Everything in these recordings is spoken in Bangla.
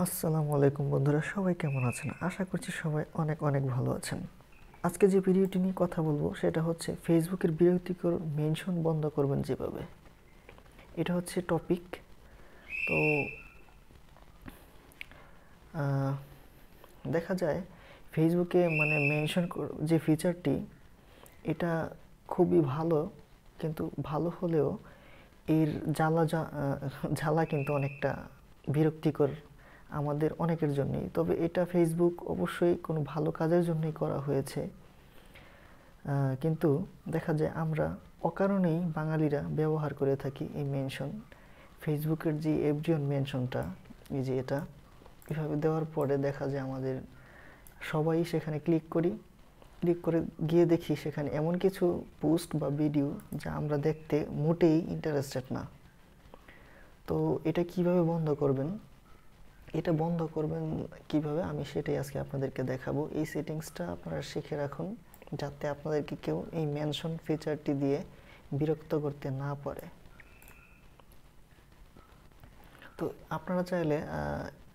আসসালামু আলাইকুম বন্ধুরা, সবাই কেমন আছেন? আশা করছি সবাই অনেক অনেক ভালো আছেন। আজকে যে ভিডিওটি নিয়ে কথা বলবো সেটা হচ্ছে ফেসবুকের বিরক্তিকর মেনশন বন্ধ করবেন যেভাবে। এটা হচ্ছে টপিক। তো দেখা যায় ফেসবুকে মেনশন যে ফিচারটি, এটা খুবই ভালো, কিন্তু ভালো হলেও এর জ্বালা কিন্তু অনেকটা বিরক্তিকর আমাদের অনেকের জন্যই। তবে এটা ফেসবুক অবশ্যই কোনো ভালো কাজের জন্যই করা হয়েছে, কিন্তু দেখা যায় আমরা অকারণেই বাঙালিরা ব্যবহার করে থাকি এই মেনশন। ফেসবুকের যে এভরিওয়ান মেনশনটা, এই যে এটা এভাবে দেওয়ার পরে দেখা যায় আমাদের সবাই সেখানে ক্লিক করে গিয়ে দেখি সেখানে এমন কিছু পোস্ট বা ভিডিও যা আমরা দেখতে মোটেই ইন্টারেস্টেড না। তো এটা কিভাবে বন্ধ করবেন, কিভাবে আমি সেটাই আজকে আপনাদেরকে দেখাবো। এই সেটিংসটা আপনারা শিখে রাখুন যাতে আপনাদেরকে কেউ এই মেনশন ফিচারটি দিয়ে বিরক্ত করতে না পারে। তো আপনারা চাইলে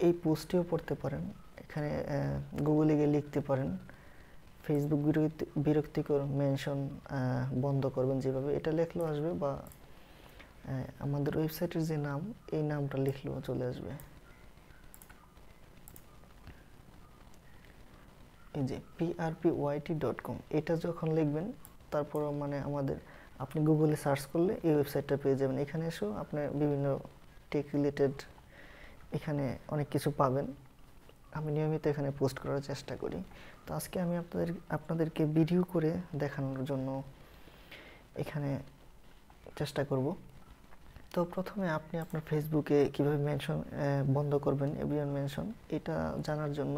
এই পোস্টটিও পড়তে পারেন। এখানে গুগলে গিয়ে লিখতে পারেন ফেসবুক বিরক্তিকর মেনশন বন্ধ করবেন যেভাবে, এটা লিখলেও আসবে, বা আমাদের ওয়েবসাইটের যে নাম, এই নামটা লিখলেও চলে আসবে। এই যে prpyt.com, এটা যখন লিখবেন তারপর আপনি গুগলে সার্চ করলে এই ওয়েবসাইটটা পেয়ে যাবেন। এখানে এসেও আপনি বিভিন্ন টেক রিলেটেড এখানে অনেক কিছু পাবেন। আমি নিয়মিত এখানে পোস্ট করার চেষ্টা করি। তো আজকে আমি আপনাদেরকে ভিডিও করে দেখানোর জন্য এখানে চেষ্টা করব। তো প্রথমে আপনি আপনার ফেসবুকে কিভাবে মেনশন বন্ধ করবেন, এভরিওয়ান মেনশন, এটা জানার জন্য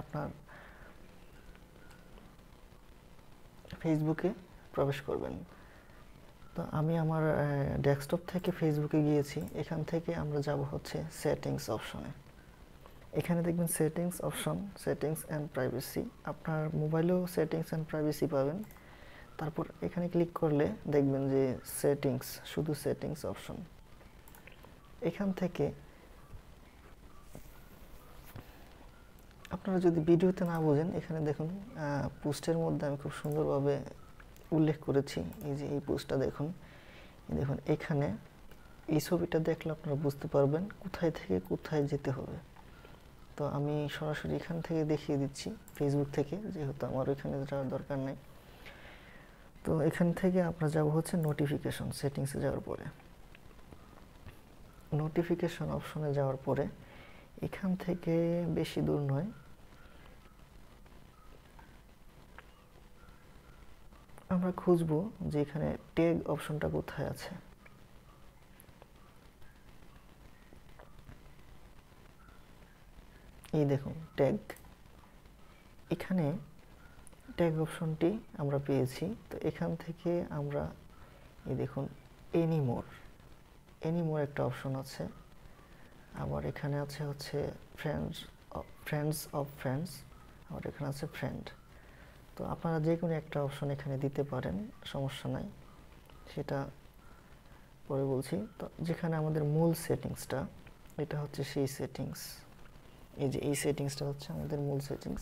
আপনার ফেসবুকে প্রবেশ করবেন। তো আমি আমার ডেস্কটপ থেকে ফেসবুকে গিয়েছি। এখান থেকে আমরা যাব হচ্ছে সেটিংস অপশনে। এখানে দেখবেন settings option, settings and privacy. আপনার মোবাইলেও সেটিংস অ্যান্ড প্রাইভেসি পাবেন। তারপর এখানে ক্লিক করলে দেখবেন যে সেটিংস, শুধু সেটিংস অপশন। এখান থেকে আপনারা যদি ভিডিওতে না বোঝেন, এখানে দেখুন পোস্টের মধ্যে আমি খুব সুন্দরভাবে উল্লেখ করেছি। এই যে এই পোস্টটা দেখুন, এখানে এই ছবিটা দেখলে আপনারা বুঝতে পারবেন কোথায় থেকে কোথায় যেতে হবে। তো আমি সরাসরি এখান থেকে দেখিয়ে দিচ্ছি, ফেসবুক থেকে, যেহেতু আমার ওইখানে যাওয়ার দরকার নেই। তো এখান থেকে আমরা যাব হচ্ছে নোটিফিকেশন সেটিংসে যাওয়ার পরে, নোটিফিকেশন অপশনে যাওয়ার পরে এখান থেকে বেশি দূর নয়, আমরা খুঁজবো যে এখানে ট্যাগ অপশনটা কোথায় আছে। এই দেখুন ট্যাগ, এখানে ট্যাগ অপশনটি আমরা পেয়েছি। তো এখান থেকে আমরা এই দেখুন এনিমোর একটা অপশন আছে। আবার এখানে আছে হচ্ছে ফ্রেন্ডস অফ ফ্রেন্ডস, আবার এখানে আছে ফ্রেন্ড। তো আপনারা যে কোনো একটা অপশন এখানে দিতে পারেন, সমস্যা নাই, সেটা পরে বলছি। তো যেখানে আমাদের মূল সেটিংসটা, এটা হচ্ছে সেই সেটিংস। এই যে এই সেটিংসটা হচ্ছে আমাদের মূল সেটিংস,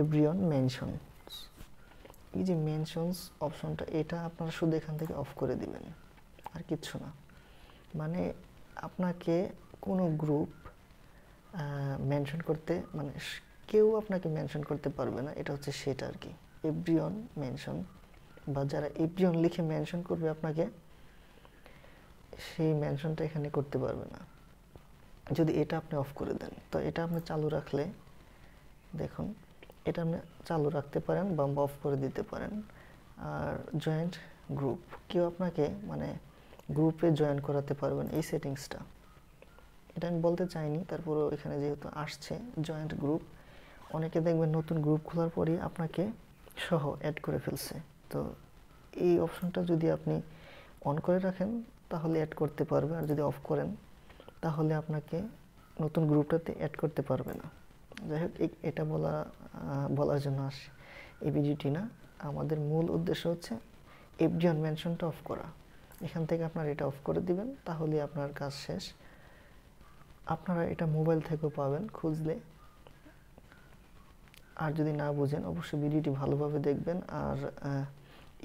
@everyone mentions। এই যে মেনশনস অপশনটা, এটা আপনারা শুধু এখান থেকে অফ করে দিবেন, আর কিচ্ছু না। মানে আপনাকে কোনো গ্রুপ মেনশন করতে, কেউ আপনাকে মেনশন করতে পারবে না, এটা হচ্ছে সেটা আর কি। এভরিওয়ান মেনশন, বা যারা এভরিওয়ান লিখে মেনশন করবে আপনাকে, সেই মেনশনটা এখানে করতে পারবে না যদি এটা আপনি অফ করে দেন। তো এটা আপনি চালু রাখলে দেখুন, এটা আপনি চালু রাখতে পারেন বা অফ করে দিতে পারেন। আর জয়েন্ট গ্রুপ, কেউ আপনাকে গ্রুপে জয়েন করাতে পারবেন, এই সেটিংসটা। এটা আমি বলতে চাইনি, তারপরেও এখানে যেহেতু আসছে জয়েন্ট গ্রুপ, অনেকে দেখবেন নতুন গ্রুপ খোলার পরই আপনাকে সহ অ্যাড করে ফেলছে। তো এই অপশনটা যদি আপনি অন করে রাখেন তাহলে অ্যাড করতে পারবে, আর যদি অফ করেন তাহলে আপনাকে নতুন গ্রুপটাতে অ্যাড করতে পারবে না। যাই হোক, এটা বলার জন্য আসে এই ভিডিওটি না। আমাদের মূল উদ্দেশ্য হচ্ছে এভরিওয়ান মেনশনটা অফ করা। এখান থেকে আপনার এটা অফ করে দিবেন, তাহলে আপনার কাজ শেষ। আপনারা এটা মোবাইল থেকেও পাবেন খুঁজলে। আর যদি না বুঝেন অবশ্যই ভিডিওটি ভালোভাবে দেখবেন। আর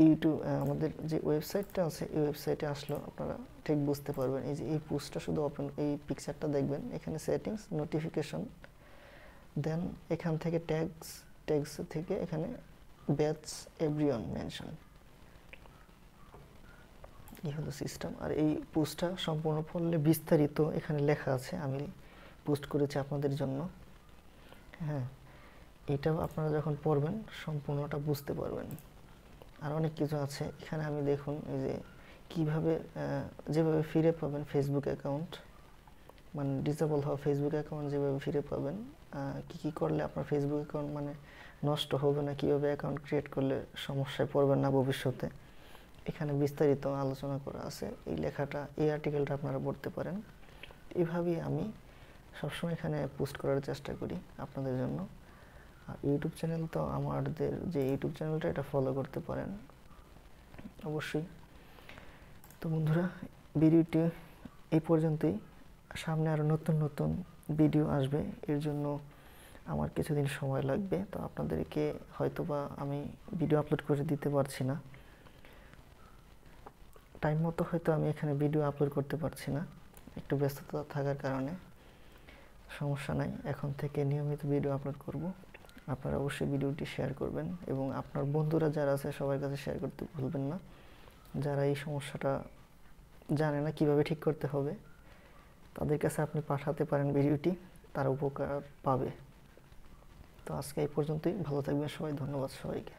ইউটিউব আমাদের যে ওয়েবসাইটটা আছে এই ওয়েবসাইটে আসলেও আপনারা ঠিক বুঝতে পারবেন। এই যে এই পোস্টটা শুধু ওপেন, এই পিকচারটা দেখবেন, এখানে সেটিংস, নোটিফিকেশন, দেন এখান থেকে ট্যাগস থেকে এখানে ব্যাচ এভরিওয়ান মেনশন, এই হলো সিস্টেম। আর এই পোস্টটা সম্পূর্ণ পড়লে বিস্তারিত এখানে লেখা আছে, আমি পোস্ট করেছি আপনাদের জন্য। হ্যাঁ, এটাও আপনারা যখন পড়বেন সম্পূর্ণটা বুঝতে পারবেন। আর অনেক কিছু আছে এখানে। আমি দেখুন এই যে কীভাবে যেভাবে ফিরে পাবেন ফেসবুক অ্যাকাউন্ট, মানে ডিসেবল হওয়া ফেসবুক অ্যাকাউন্ট যেভাবে ফিরে পাবেন, কী করলে আপনার ফেসবুক অ্যাকাউন্ট মানে নষ্ট হবে না, কীভাবে অ্যাকাউন্ট ক্রিয়েট করলে সমস্যায় পড়বেন না ভবিষ্যতে, এখানে বিস্তারিত আলোচনা করা আছে। এই লেখাটা, এই আর্টিকেলটা আপনারা পড়তে পারেন। এভাবেই আমি সবসময় এখানে পোস্ট করার চেষ্টা করি আপনাদের জন্য। আর ইউটিউব চ্যানেল তো আমাদের যে ইউটিউব চ্যানেলটা, এটা ফলো করতে পারেন অবশ্যই। তো বন্ধুরা, ভিডিওটি এই পর্যন্তই। সামনে আরও নতুন নতুন ভিডিও আসবে, এর জন্য আমার কিছুদিন সময় লাগবে। তো আপনাদেরকে হয়তোবা আমি ভিডিও আপলোড করে দিতে পারছি না, টাইম মতো হয়তো আমি এখানে ভিডিও আপলোড করতে পারছি না, একটু ব্যস্ততা থাকার কারণে। সমস্যা নাই, এখন থেকে নিয়মিত ভিডিও আপলোড করব। আপনারা অবশ্যই ভিডিওটি শেয়ার করবেন এবং আপনার বন্ধুরা যারা আছে সবার কাছে শেয়ার করতে ভুলবেন না, যারা এই সমস্যাটা জানে না কিভাবে ঠিক করতে হবে, তাদের কাছে আপনি পাঠাতে পারেন ভিডিওটি, তারা উপকার পাবে। তো আজকে এই পর্যন্তই, ভালো থাকবেন সবাই, ধন্যবাদ সবাইকে।